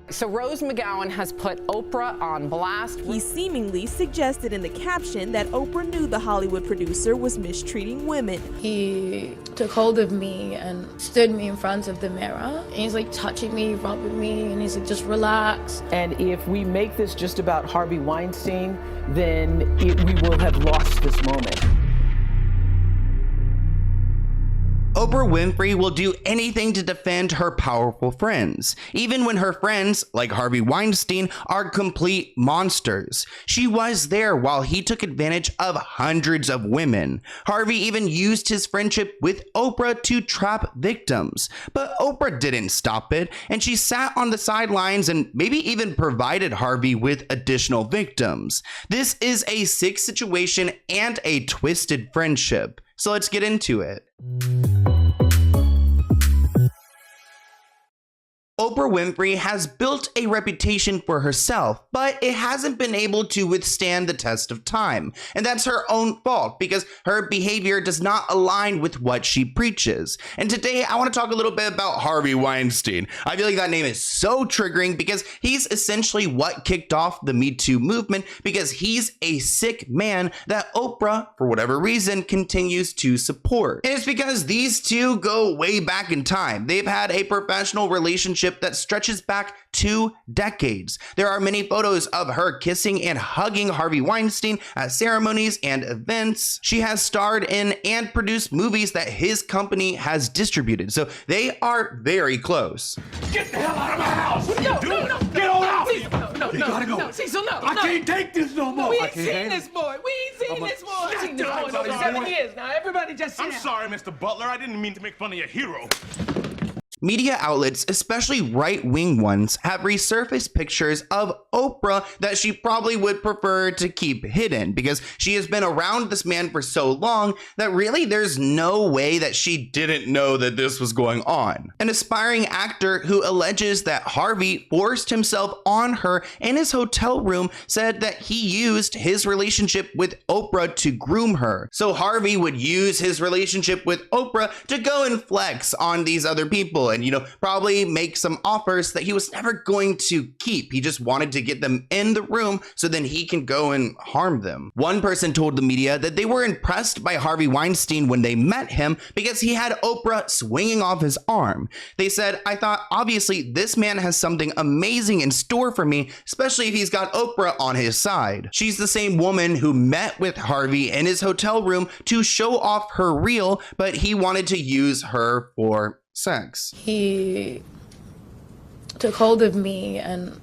So Rose McGowan has put Oprah on blast. He seemingly suggested in the caption that Oprah knew the Hollywood producer was mistreating women. He took hold of me and stood me in front of the mirror. And he's like touching me, rubbing me, and he's like, just relax. And if we make this just about Harvey Weinstein, then we will have lost this moment. Oprah Winfrey will do anything to defend her powerful friends, even when her friends, like Harvey Weinstein, are complete monsters. She was there while he took advantage of hundreds of women. Harvey even used his friendship with Oprah to trap victims. But Oprah didn't stop it, and she sat on the sidelines and maybe even provided Harvey with additional victims. This is a sick situation and a twisted friendship. So let's get into it. Oprah Winfrey has built a reputation for herself, but it hasn't been able to withstand the test of time. And that's her own fault because her behavior does not align with what she preaches. And today I want to talk a little bit about Harvey Weinstein. I feel like that name is so triggering because he's essentially what kicked off the Me Too movement, because he's a sick man that Oprah, for whatever reason, continues to support. And it's because these two go way back in time. They've had a professional relationship that stretches back 2 decades. There are many photos of her kissing and hugging Harvey Weinstein at ceremonies and events. She has starred in and produced movies that his company has distributed, so they are very close. Get the hell out of my house! What are you doing? No, get on out! You gotta go. No, Cecil, no. I can't take this no more. We ain't seen this boy. We ain't seen this boy. We've seen this boy for 7 years now. Everybody just sit I'm down. sorry, Mr. Butler. I didn't mean to make fun of your hero. Media outlets, especially right-wing ones, have resurfaced pictures of Oprah that she probably would prefer to keep hidden because she has been around this man for so long that really there's no way that she didn't know that this was going on. An aspiring actor who alleges that Harvey forced himself on her in his hotel room said that he used his relationship with Oprah to groom her. So Harvey would use his relationship with Oprah to go and flex on these other people and, probably make some offers that he was never going to keep. He just wanted to get them in the room so then he can go and harm them. One person told the media that they were impressed by Harvey Weinstein when they met him because he had Oprah swinging off his arm. They said, "I thought obviously this man has something amazing in store for me, especially if he's got Oprah on his side." She's the same woman who met with Harvey in his hotel room to show off her reel, but he wanted to use her for sex. He took hold of me and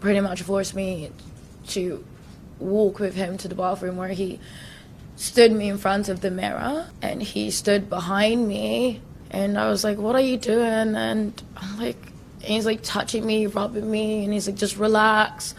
pretty much forced me to walk with him to the bathroom, where he stood me in front of the mirror and he stood behind me, and I was like, "What are you doing?" And I'm like, he's like touching me, rubbing me, and he's like, "Just relax."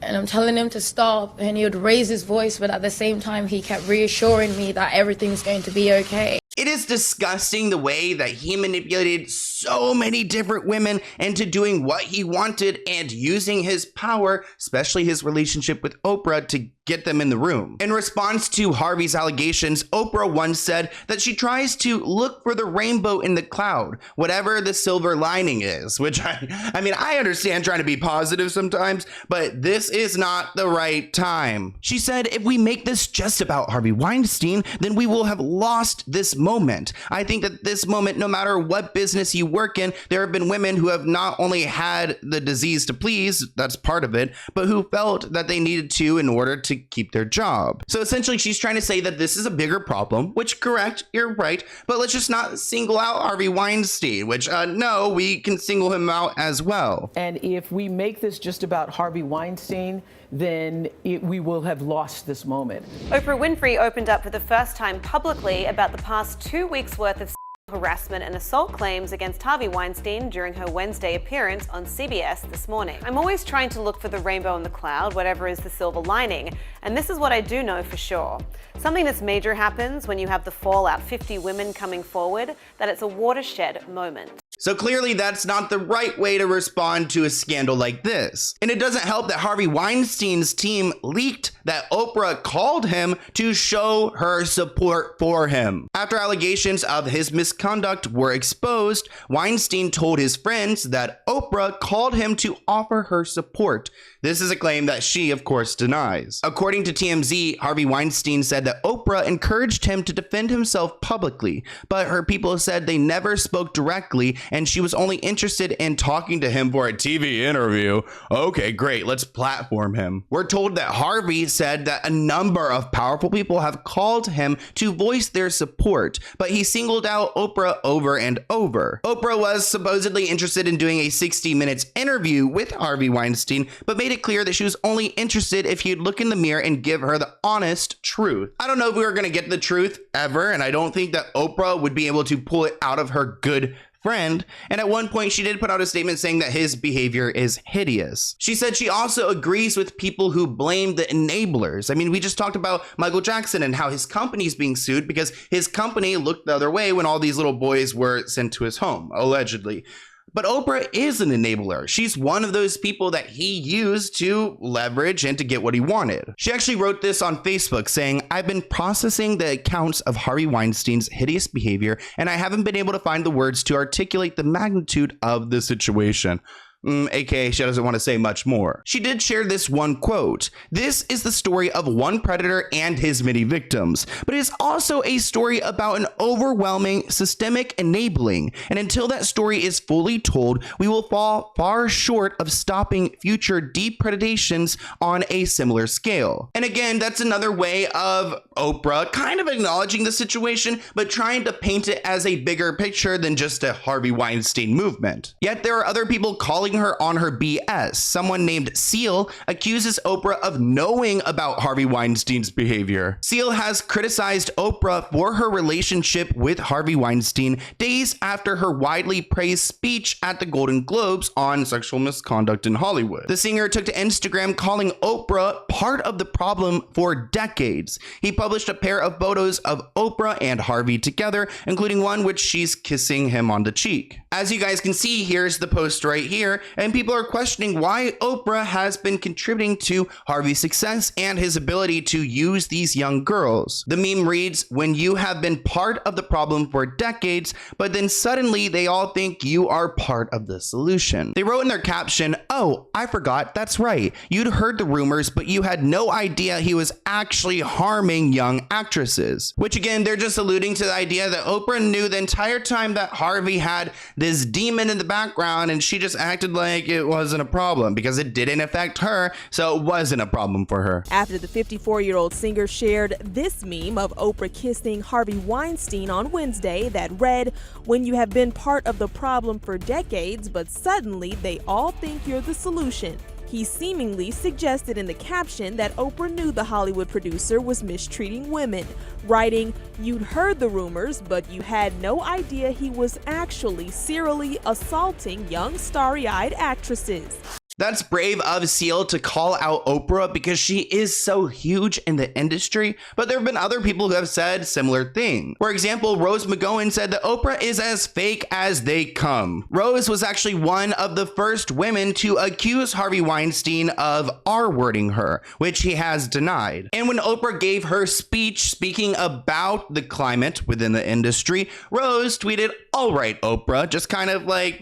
And I'm telling him to stop, and he would raise his voice, but at the same time he kept reassuring me that everything's going to be okay. It is disgusting the way that he manipulated so many different women into doing what he wanted and using his power, especially his relationship with Oprah, to get them in the room. In response to Harvey's allegations, Oprah once said that she tries to look for the rainbow in the cloud, whatever the silver lining is, which I mean, I understand trying to be positive sometimes, but this is not the right time. She said, "If we make this just about Harvey Weinstein, then we will have lost this moment. I think that this moment, no matter what business you work in, there have been women who have not only had the disease to please, that's part of it, but who felt that they needed to in order to keep their job." So essentially she's trying to say that this is a bigger problem, which correct, you're right, but let's just not single out Harvey Weinstein, which no, we can single him out as well. And if we make this just about Harvey Weinstein, then we will have lost this moment. Oprah Winfrey opened up for the first time publicly about the past 2 weeks' worth of harassment and assault claims against Harvey Weinstein during her Wednesday appearance on CBS this morning. "I'm always trying to look for the rainbow in the cloud, whatever is the silver lining, and this is what I do know for sure. Something that's major happens when you have the fallout, 50 women coming forward, that it's a watershed moment." So clearly that's not the right way to respond to a scandal like this. And it doesn't help that Harvey Weinstein's team leaked that Oprah called him to show her support for him. After allegations of his misconduct were exposed, Weinstein told his friends that Oprah called him to offer her support. This is a claim that she, of course, denies. According to TMZ, Harvey Weinstein said that Oprah encouraged him to defend himself publicly, but her people said they never spoke directly and she was only interested in talking to him for a TV interview. Okay, great, let's platform him. We're told that Harvey said that a number of powerful people have called him to voice their support, but he singled out Oprah over and over. Oprah was supposedly interested in doing a 60 Minutes interview with Harvey Weinstein, but made it clear that she was only interested if he'd look in the mirror and give her the honest truth. I don't know if we were going to get the truth ever, and I don't think that Oprah would be able to pull it out of her good friend. And at one point she did put out a statement saying that his behavior is hideous. She said she also agrees with people who blame the enablers. I mean, we just talked about Michael Jackson and how his company's being sued because his company looked the other way when all these little boys were sent to his home, allegedly. But Oprah is an enabler. She's one of those people that he used to leverage and to get what he wanted. She actually wrote this on Facebook saying, "I've been processing the accounts of Harvey Weinstein's hideous behavior, and I haven't been able to find the words to articulate the magnitude of the situation." AKA she doesn't want to say much more. She did share this one quote. "This is the story of one predator and his many victims, but it is also a story about an overwhelming systemic enabling. And until that story is fully told, we will fall far short of stopping future deep predations on a similar scale." And again, that's another way of Oprah kind of acknowledging the situation, but trying to paint it as a bigger picture than just a Harvey Weinstein movement. Yet there are other people calling her on her BS. Someone named Seal accuses Oprah of knowing about Harvey Weinstein's behavior. Seal has criticized Oprah for her relationship with Harvey Weinstein days after her widely praised speech at the Golden Globes on sexual misconduct in Hollywood. The singer took to Instagram calling Oprah part of the problem for decades. He published a pair of photos of Oprah and Harvey together, including one which she's kissing him on the cheek. As you guys can see, here's the post right here, and people are questioning why Oprah has been contributing to Harvey's success and his ability to use these young girls. The meme reads, "When you have been part of the problem for decades, but then suddenly they all think you are part of the solution." They wrote in their caption, "Oh, I forgot, that's right. You'd heard the rumors, but you had no idea he was actually harming young actresses." Which again, they're just alluding to the idea that Oprah knew the entire time that Harvey had this demon in the background and she just acted like it wasn't a problem because it didn't affect her, so it wasn't a problem for her. After the 54-year-old singer shared this meme of Oprah kissing Harvey Weinstein on Wednesday that read, "When you have been part of the problem for decades, but suddenly they all think you're the solution." He seemingly suggested in the caption that Oprah knew the Hollywood producer was mistreating women, writing, "You'd heard the rumors, but you had no idea he was actually serially assaulting young starry-eyed actresses." That's brave of Seal to call out Oprah because she is so huge in the industry, but there have been other people who have said similar things. For example, Rose McGowan said that Oprah is as fake as they come. Rose was actually one of the first women to accuse Harvey Weinstein of R-wording her, which he has denied. And when Oprah gave her speech speaking about the climate within the industry, Rose tweeted, "All right, Oprah," just kind of like,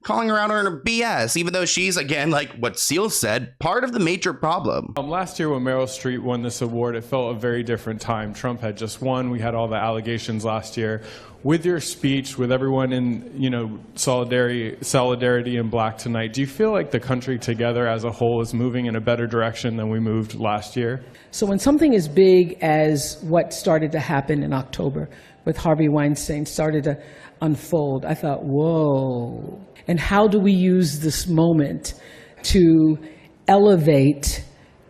calling her out on her BS, even though she's, again, like what Seal said, part of the major problem. Last year when Meryl Streep won this award, it felt a very different time. Trump had just won. We had all the allegations last year. With your speech, with everyone in, solidarity in black tonight, do you feel like the country together as a whole is moving in a better direction than we moved last year? So when something as big as what started to happen in October with Harvey Weinstein started to unfold, I thought, whoa. And how do we use this moment to elevate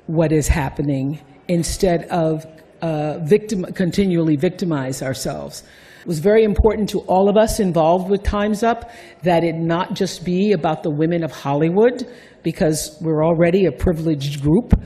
what is happening instead of continually victimize ourselves? It was very important to all of us involved with Time's Up that it not just be about the women of Hollywood, because we're already a privileged group,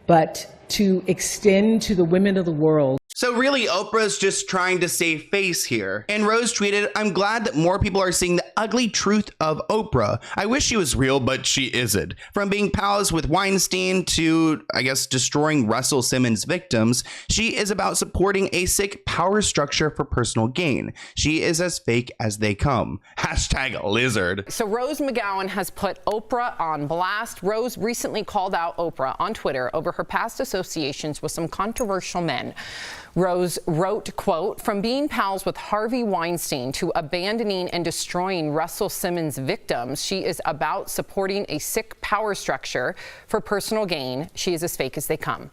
but to extend to the women of the world. So really, Oprah's just trying to save face here. And Rose tweeted, "I'm glad that more people are seeing the ugly truth of Oprah. I wish she was real, but she isn't. From being pals with Weinstein to, I guess, destroying Russell Simmons' victims, she is about supporting a sick power structure for personal gain. She is as fake as they come. Hashtag lizard." So Rose McGowan has put Oprah on blast. Rose recently called out Oprah on Twitter over her past associations with some controversial men. Rose wrote, quote, "From being pals with Harvey Weinstein to abandoning and destroying Russell Simmons' victims, she is about supporting a sick power structure for personal gain. She is as fake as they come."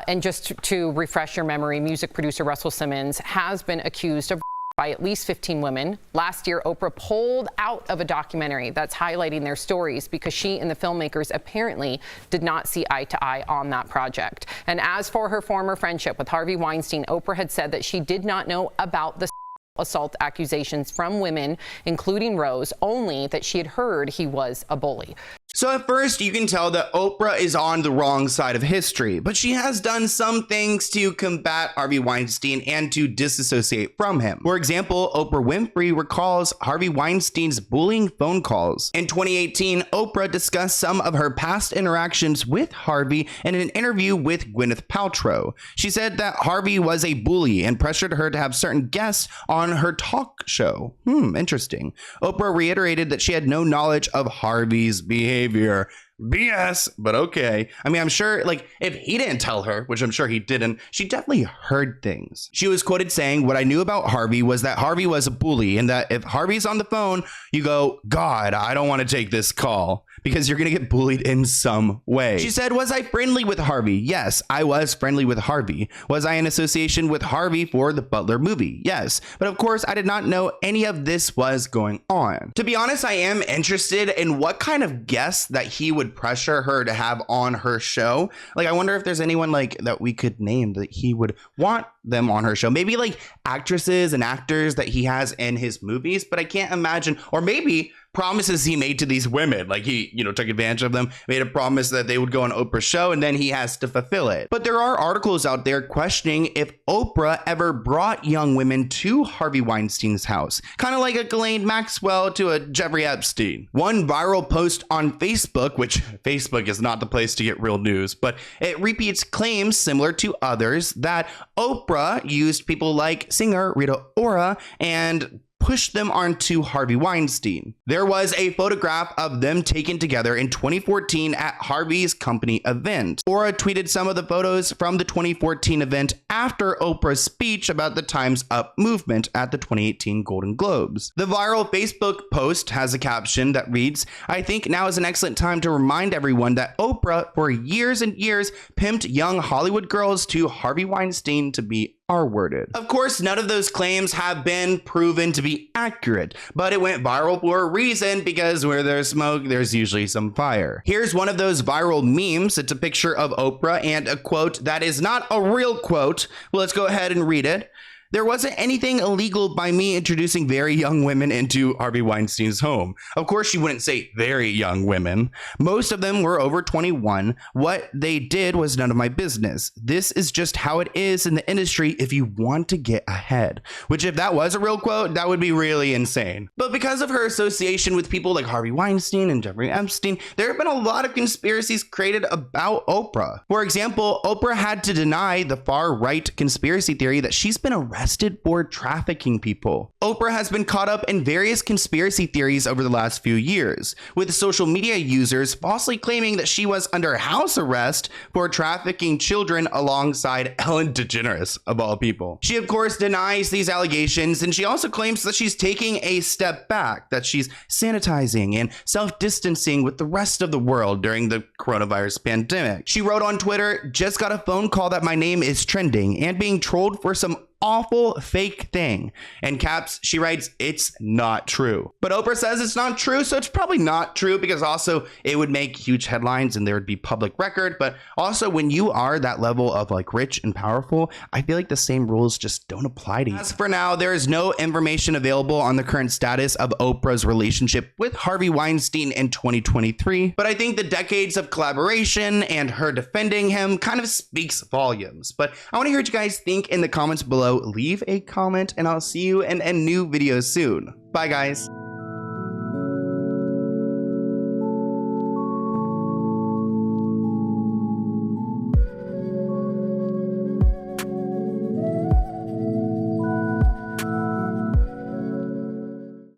And just to refresh your memory, music producer Russell Simmons has been accused of by at least 15 women. Last year, Oprah pulled out of a documentary that's highlighting their stories because she and the filmmakers apparently did not see eye to eye on that project. And as for her former friendship with Harvey Weinstein, Oprah had said that she did not know about the assault accusations from women, including Rose, only that she had heard he was a bully. So at first, you can tell that Oprah is on the wrong side of history, but she has done some things to combat Harvey Weinstein and to disassociate from him. For example, Oprah Winfrey recalls Harvey Weinstein's bullying phone calls. In 2018, Oprah discussed some of her past interactions with Harvey in an interview with Gwyneth Paltrow. She said that Harvey was a bully and pressured her to have certain guests on her talk show. Interesting. Oprah reiterated that she had no knowledge of Harvey's behavior. BS, but okay. I mean, I'm sure, like, if he didn't tell her, which I'm sure he didn't, she definitely heard things. She was quoted saying, "What I knew about Harvey was that Harvey was a bully, and that if Harvey's on the phone, you go, God, I don't want to take this call, because you're going to get bullied in some way." She said, "Was I friendly with Harvey? Yes, I was friendly with Harvey. Was I in association with Harvey for the Butler movie? Yes. But of course, I did not know any of this was going on." To be honest, I am interested in what kind of guests that he would pressure her to have on her show. Like, I wonder if there's anyone like that we could name that he would want them on her show. Maybe like actresses and actors that he has in his movies, but I can't imagine, or maybe promises he made to these women. Like he, took advantage of them, made a promise that they would go on Oprah's show, and then he has to fulfill it. But there are articles out there questioning if Oprah ever brought young women to Harvey Weinstein's house, kind of like a Ghislaine Maxwell to a Jeffrey Epstein. One viral post on Facebook, which Facebook is not the place to get real news, but it repeats claims similar to others that Oprah used people like singer Rita Ora and pushed them onto Harvey Weinstein. There was a photograph of them taken together in 2014 at Harvey's company event. Ora tweeted some of the photos from the 2014 event after Oprah's speech about the Time's Up movement at the 2018 Golden Globes. The viral Facebook post has a caption that reads, "I think now is an excellent time to remind everyone that Oprah for years and years pimped young Hollywood girls to Harvey Weinstein to be R-worded." Of course, none of those claims have been proven to be accurate, but it went viral for a reason, because where there's smoke, there's usually some fire. Here's one of those viral memes. It's a picture of Oprah and a quote that is not a real quote. Well, let's go ahead and read it. "There wasn't anything illegal by me introducing very young women into Harvey Weinstein's home." Of course, she wouldn't say very young women. "Most of them were over 21. What they did was none of my business. This is just how it is in the industry if you want to get ahead." Which, if that was a real quote, that would be really insane. But because of her association with people like Harvey Weinstein and Jeffrey Epstein, there have been a lot of conspiracies created about Oprah. For example, Oprah had to deny the far-right conspiracy theory that she's been arrested for trafficking people. Oprah has been caught up in various conspiracy theories over the last few years, with social media users falsely claiming that she was under house arrest for trafficking children alongside Ellen DeGeneres, of all people. She, of course, denies these allegations, and she also claims that she's taking a step back, that she's sanitizing and self-distancing with the rest of the world during the coronavirus pandemic. She wrote on Twitter, "Just got a phone call that my name is trending and being trolled for some awful fake thing. In caps, she writes, "It's not true." But Oprah says it's not true, so it's probably not true, because also it would make huge headlines and there would be public record. But also, when you are that level of like rich and powerful, I feel like the same rules just don't apply to you. As for now, there is no information available on the current status of Oprah's relationship with Harvey Weinstein in 2023, but I think the decades of collaboration and her defending him kind of speaks volumes. But I want to hear what you guys think in the comments below. Leave a comment and I'll see you in a new video soon. Bye guys.